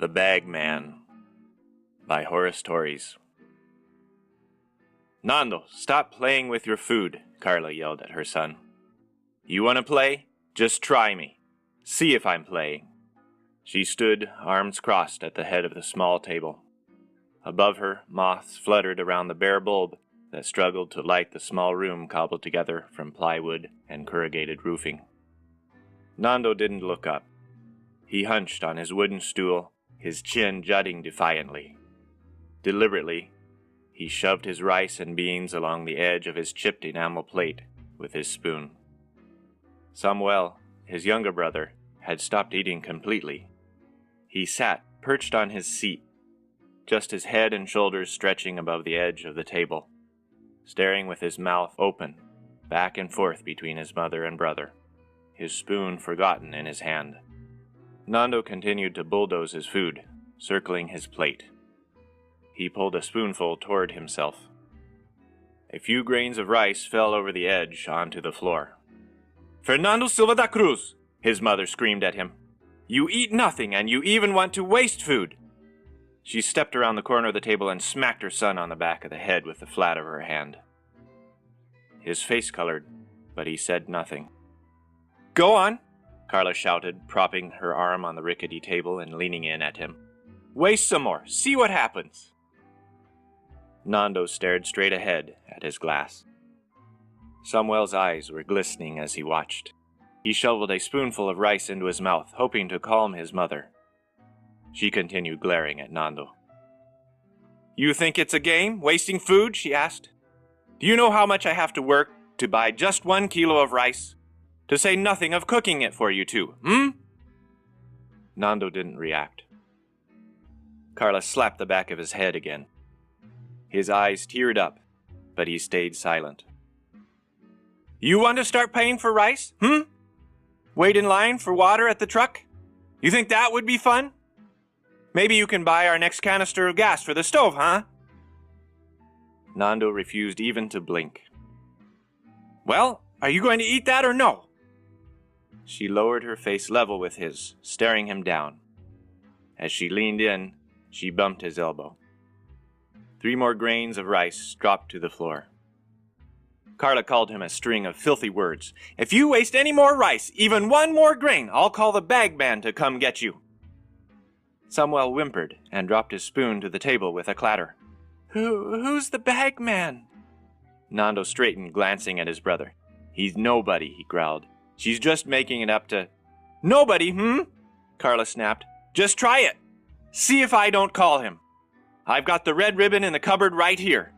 The Bagman by Horace Torres. Nando, stop playing with your food, Carla yelled at her son. You want to play? Just try me. See if I'm playing. She stood, arms crossed, at the head of the small table. Above her, moths fluttered around the bare bulb that struggled to light the small room cobbled together from plywood and corrugated roofing. Nando didn't look up. He hunched on his wooden stool, his chin jutting defiantly. Deliberately, he shoved his rice and beans along the edge of his chipped enamel plate with his spoon. Samuel, his younger brother, had stopped eating completely. He sat, perched on his seat, just his head and shoulders stretching above the edge of the table, staring with his mouth open, back and forth between his mother and brother, his spoon forgotten in his hand. Nando continued to bulldoze his food, circling his plate. He pulled a spoonful toward himself. A few grains of rice fell over the edge onto the floor. "Fernando Silva da Cruz!" his mother screamed at him. "You eat nothing, and you even want to waste food!" She stepped around the corner of the table and smacked her son on the back of the head with the flat of her hand. His face colored, but he said nothing. "Go on!" Carla shouted, propping her arm on the rickety table and leaning in at him. "Waste some more. See what happens." Nando stared straight ahead at his glass. Samuel's eyes were glistening as he watched. He shoveled a spoonful of rice into his mouth, hoping to calm his mother. She continued glaring at Nando. "You think it's a game, wasting food?" she asked. "Do you know how much I have to work to buy just 1 kilo of rice? To say nothing of cooking it for you two, Nando didn't react. Carla slapped the back of his head again. His eyes teared up, but he stayed silent. "You want to start paying for rice, Wait in line for water at the truck? You think that would be fun? Maybe you can buy our next canister of gas for the stove, huh?" Nando refused even to blink. "Well, are you going to eat that or no?" She lowered her face level with his, staring him down. As she leaned in, she bumped his elbow. 3 more grains of rice dropped to the floor. Carla called him a string of filthy words. "If you waste any more rice, even 1 more grain, I'll call the bagman to come get you." Samuel whimpered and dropped his spoon to the table with a clatter. Who's the bagman?" Nando straightened, glancing at his brother. "He's nobody," he growled. "She's just making it up to—" "Nobody, Carla snapped. "Just try it. See if I don't call him. I've got the red ribbon in the cupboard right here."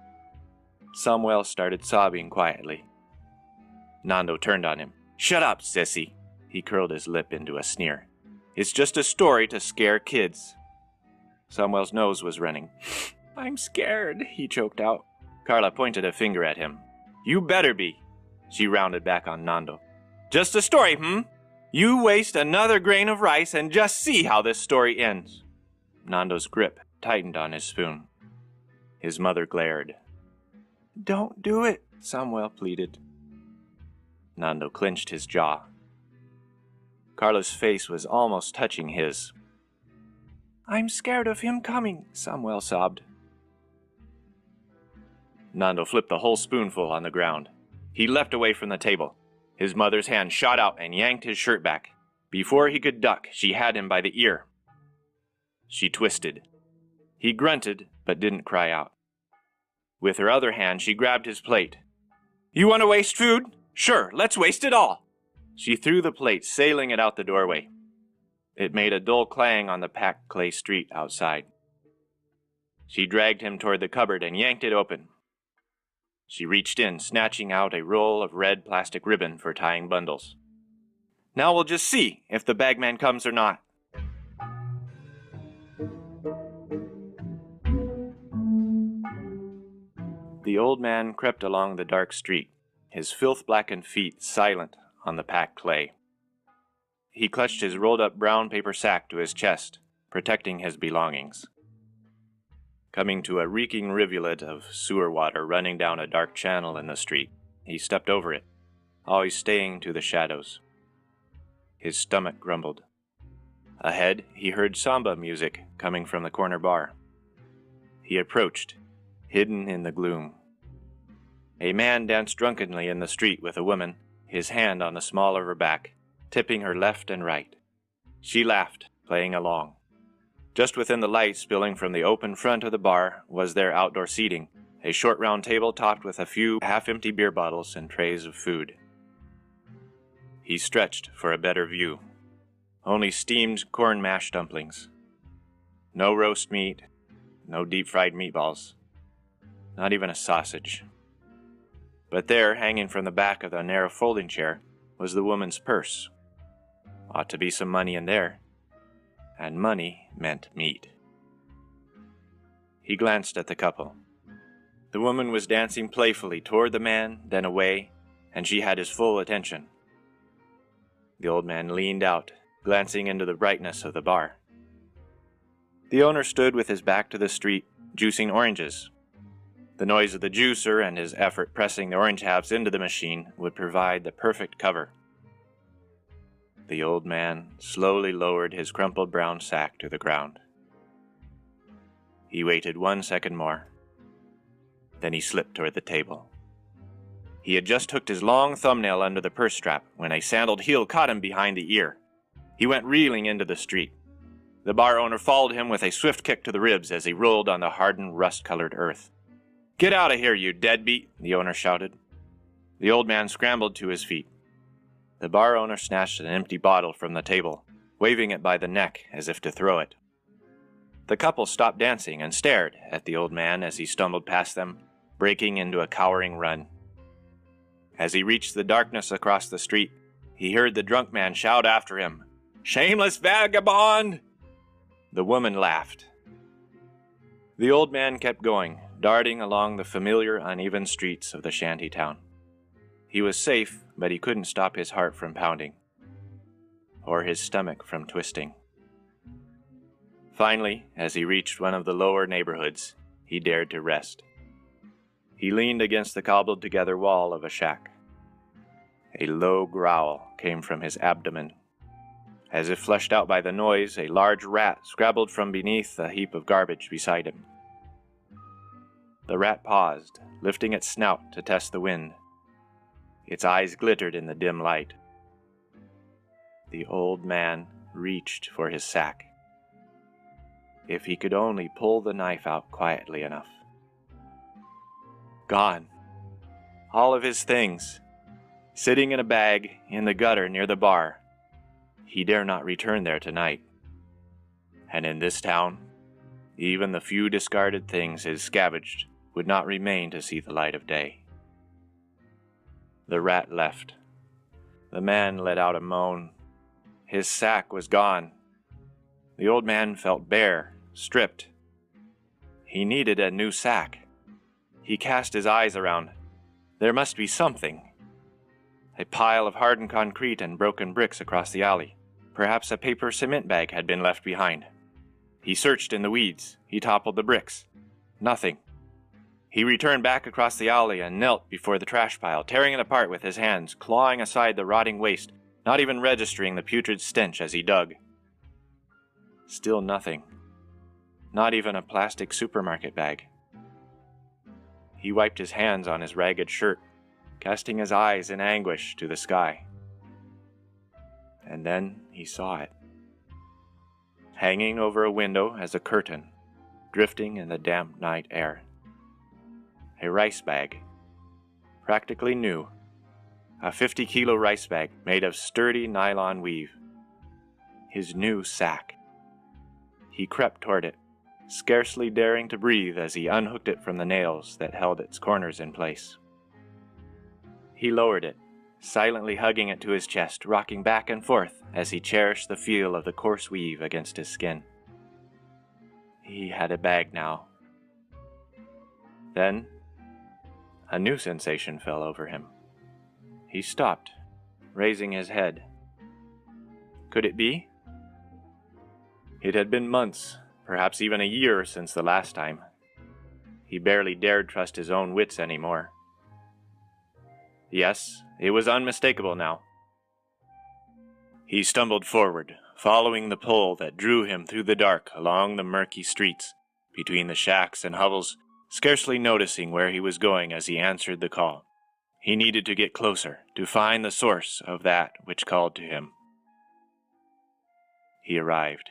Samuel started sobbing quietly. Nando turned on him. "Shut up, sissy." He curled his lip into a sneer. "It's just a story to scare kids." Samuel's nose was running. "I'm scared," he choked out. Carla pointed a finger at him. "You better be." She rounded back on Nando. "Just a story, You waste another grain of rice and just see how this story ends." Nando's grip tightened on his spoon. His mother glared. "Don't do it," Samuel pleaded. Nando clenched his jaw. Carla's face was almost touching his. "I'm scared of him coming," Samuel sobbed. Nando flipped the whole spoonful on the ground. He leapt away from the table. His mother's hand shot out and yanked his shirt back. Before he could duck, she had him by the ear. She twisted. He grunted, but didn't cry out. With her other hand, she grabbed his plate. "You want to waste food? Sure, let's waste it all." She threw the plate, sailing it out the doorway. It made a dull clang on the packed clay street outside. She dragged him toward the cupboard and yanked it open. She reached in, snatching out a roll of red plastic ribbon for tying bundles. "Now we'll just see if the bagman comes or not." The old man crept along the dark street, his filth-blackened feet silent on the packed clay. He clutched his rolled-up brown paper sack to his chest, protecting his belongings. Coming to a reeking rivulet of sewer water running down a dark channel in the street, he stepped over it, always staying to the shadows. His stomach grumbled. Ahead, he heard samba music coming from the corner bar. He approached, hidden in the gloom. A man danced drunkenly in the street with a woman, his hand on the small of her back, tipping her left and right. She laughed, playing along. Just within the light spilling from the open front of the bar was their outdoor seating, a short round table topped with a few half-empty beer bottles and trays of food. He stretched for a better view. Only steamed corn mash dumplings. No roast meat, no deep-fried meatballs. Not even a sausage. But there, hanging from the back of the narrow folding chair, was the woman's purse. Ought to be some money in there. And money meant meat. He glanced at the couple. The woman was dancing playfully toward the man, then away, and she had his full attention. The old man leaned out, glancing into the brightness of the bar. The owner stood with his back to the street, juicing oranges. The noise of the juicer and his effort pressing the orange halves into the machine would provide the perfect cover. The old man slowly lowered his crumpled brown sack to the ground. He waited 1 second more. Then he slipped toward the table. He had just hooked his long thumbnail under the purse strap when a sandaled heel caught him behind the ear. He went reeling into the street. The bar owner followed him with a swift kick to the ribs as he rolled on the hardened, rust-colored earth. "Get out of here, you deadbeat!" the owner shouted. The old man scrambled to his feet. The bar owner snatched an empty bottle from the table, waving it by the neck as if to throw it. The couple stopped dancing and stared at the old man as he stumbled past them, breaking into a cowering run. As he reached the darkness across the street, he heard the drunk man shout after him, "Shameless vagabond!" The woman laughed. The old man kept going, darting along the familiar uneven streets of the shanty town. He was safe, but he couldn't stop his heart from pounding, or his stomach from twisting. Finally, as he reached one of the lower neighborhoods, he dared to rest. He leaned against the cobbled-together wall of a shack. A low growl came from his abdomen. As if flushed out by the noise, a large rat scrabbled from beneath a heap of garbage beside him. The rat paused, lifting its snout to test the wind. Its eyes glittered in the dim light. The old man reached for his sack. If he could only pull the knife out quietly enough. Gone. All of his things. Sitting in a bag in the gutter near the bar. He dare not return there tonight. And in this town, even the few discarded things his scavenged would not remain to see the light of day. The rat left. The man let out a moan. His sack was gone. The old man felt bare, stripped. He needed a new sack. He cast his eyes around. There must be something. A pile of hardened concrete and broken bricks across the alley. Perhaps a paper cement bag had been left behind. He searched in the weeds. He toppled the bricks. Nothing. He returned back across the alley and knelt before the trash pile, tearing it apart with his hands, clawing aside the rotting waste, not even registering the putrid stench as he dug. Still nothing. Not even a plastic supermarket bag. He wiped his hands on his ragged shirt, casting his eyes in anguish to the sky. And then he saw it. Hanging over a window as a curtain, drifting in the damp night air. A rice bag. Practically new. A 50-kilo rice bag made of sturdy nylon weave. His new sack. He crept toward it, scarcely daring to breathe as he unhooked it from the nails that held its corners in place. He lowered it, silently hugging it to his chest, rocking back and forth as he cherished the feel of the coarse weave against his skin. He had a bag now. Then, a new sensation fell over him. He stopped, raising his head. Could it be? It had been months, perhaps even a year since the last time. He barely dared trust his own wits anymore. Yes, it was unmistakable now. He stumbled forward, following the pull that drew him through the dark along the murky streets, between the shacks and hovels, scarcely noticing where he was going as he answered the call. He needed to get closer, to find the source of that which called to him. He arrived.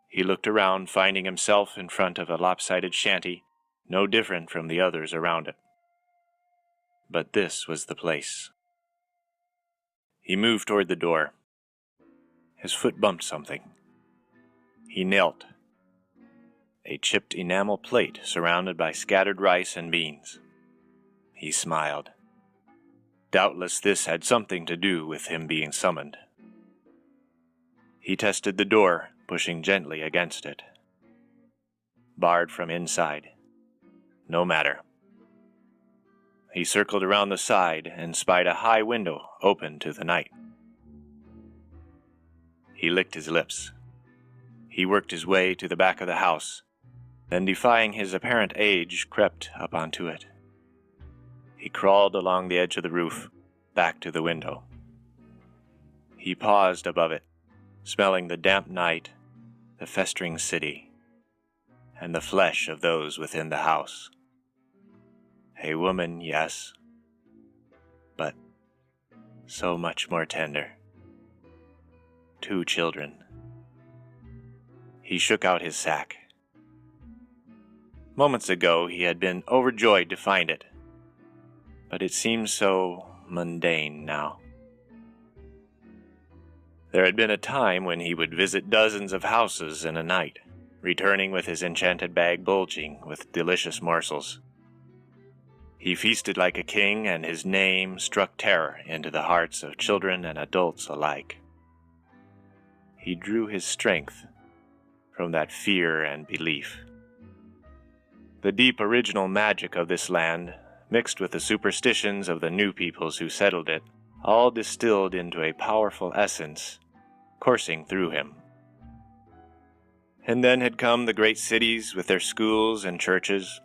He looked around, finding himself in front of a lopsided shanty, no different from the others around it. But this was the place. He moved toward the door. His foot bumped something. He knelt. A chipped enamel plate surrounded by scattered rice and beans. He smiled. Doubtless this had something to do with him being summoned. He tested the door, pushing gently against it. Barred from inside. No matter. He circled around the side and spied a high window open to the night. He licked his lips. He worked his way to the back of the house, then defying his apparent age, crept up onto it. He crawled along the edge of the roof, back to the window. He paused above it, smelling the damp night, the festering city, and the flesh of those within the house. A woman, yes, but so much more tender. 2 children. He shook out his sack. Moments ago he had been overjoyed to find it, but it seemed so mundane now. There had been a time when he would visit dozens of houses in a night, returning with his enchanted bag bulging with delicious morsels. He feasted like a king, and his name struck terror into the hearts of children and adults alike. He drew his strength from that fear and belief. The deep original magic of this land, mixed with the superstitions of the new peoples who settled it, all distilled into a powerful essence, coursing through him. And then had come the great cities with their schools and churches,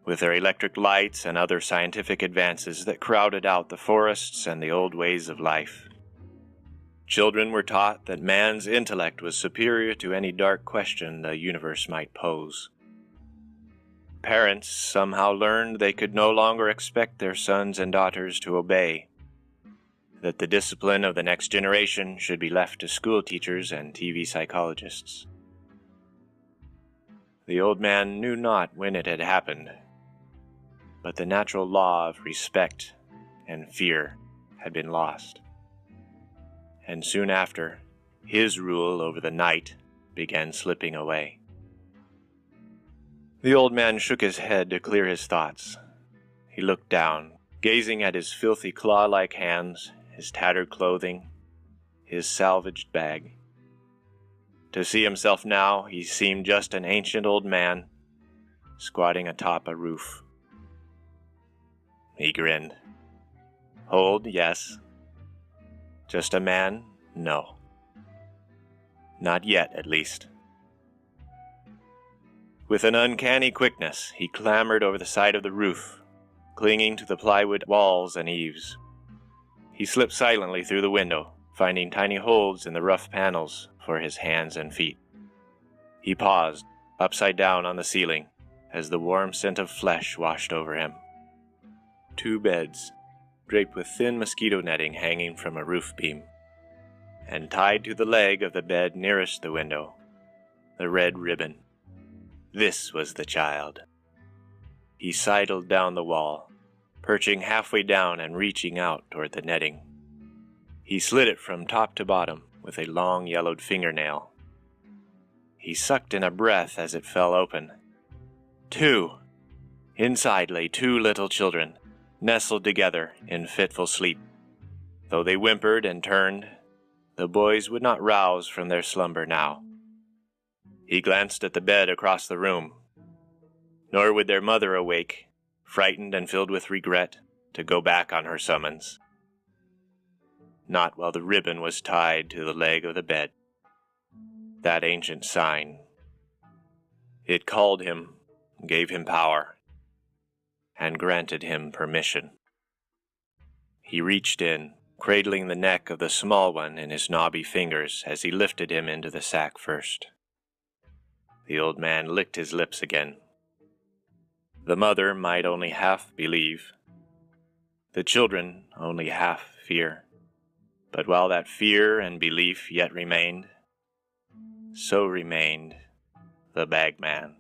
with their electric lights and other scientific advances that crowded out the forests and the old ways of life. Children were taught that man's intellect was superior to any dark question the universe might pose. Parents somehow learned they could no longer expect their sons and daughters to obey, that the discipline of the next generation should be left to school teachers and TV psychologists. The old man knew not when it had happened, but the natural law of respect and fear had been lost. And soon after, his rule over the night began slipping away. The old man shook his head to clear his thoughts. He looked down, gazing at his filthy claw-like hands, his tattered clothing, his salvaged bag. To see himself now, he seemed just an ancient old man, squatting atop a roof. He grinned. Old, yes. Just a man? No. Not yet, at least. With an uncanny quickness, he clambered over the side of the roof, clinging to the plywood walls and eaves. He slipped silently through the window, finding tiny holes in the rough panels for his hands and feet. He paused, upside down on the ceiling, as the warm scent of flesh washed over him. 2 beds, draped with thin mosquito netting hanging from a roof beam, and tied to the leg of the bed nearest the window, the red ribbon. This was the child. He sidled down the wall, perching halfway down and reaching out toward the netting. He slid it from top to bottom with a long yellowed fingernail. He sucked in a breath as it fell open. 2! Inside lay 2 little children, nestled together in fitful sleep. Though they whimpered and turned, the boys would not rouse from their slumber now. He glanced at the bed across the room. Nor would their mother awake, frightened and filled with regret, to go back on her summons. Not while the ribbon was tied to the leg of the bed. That ancient sign. It called him, gave him power, and granted him permission. He reached in cradling the neck of the small one in his knobby fingers as he lifted him into the sack first. The old man licked his lips again. The mother might only half believe. The children only half fear. But while that fear and belief yet remained, so remained the bagman.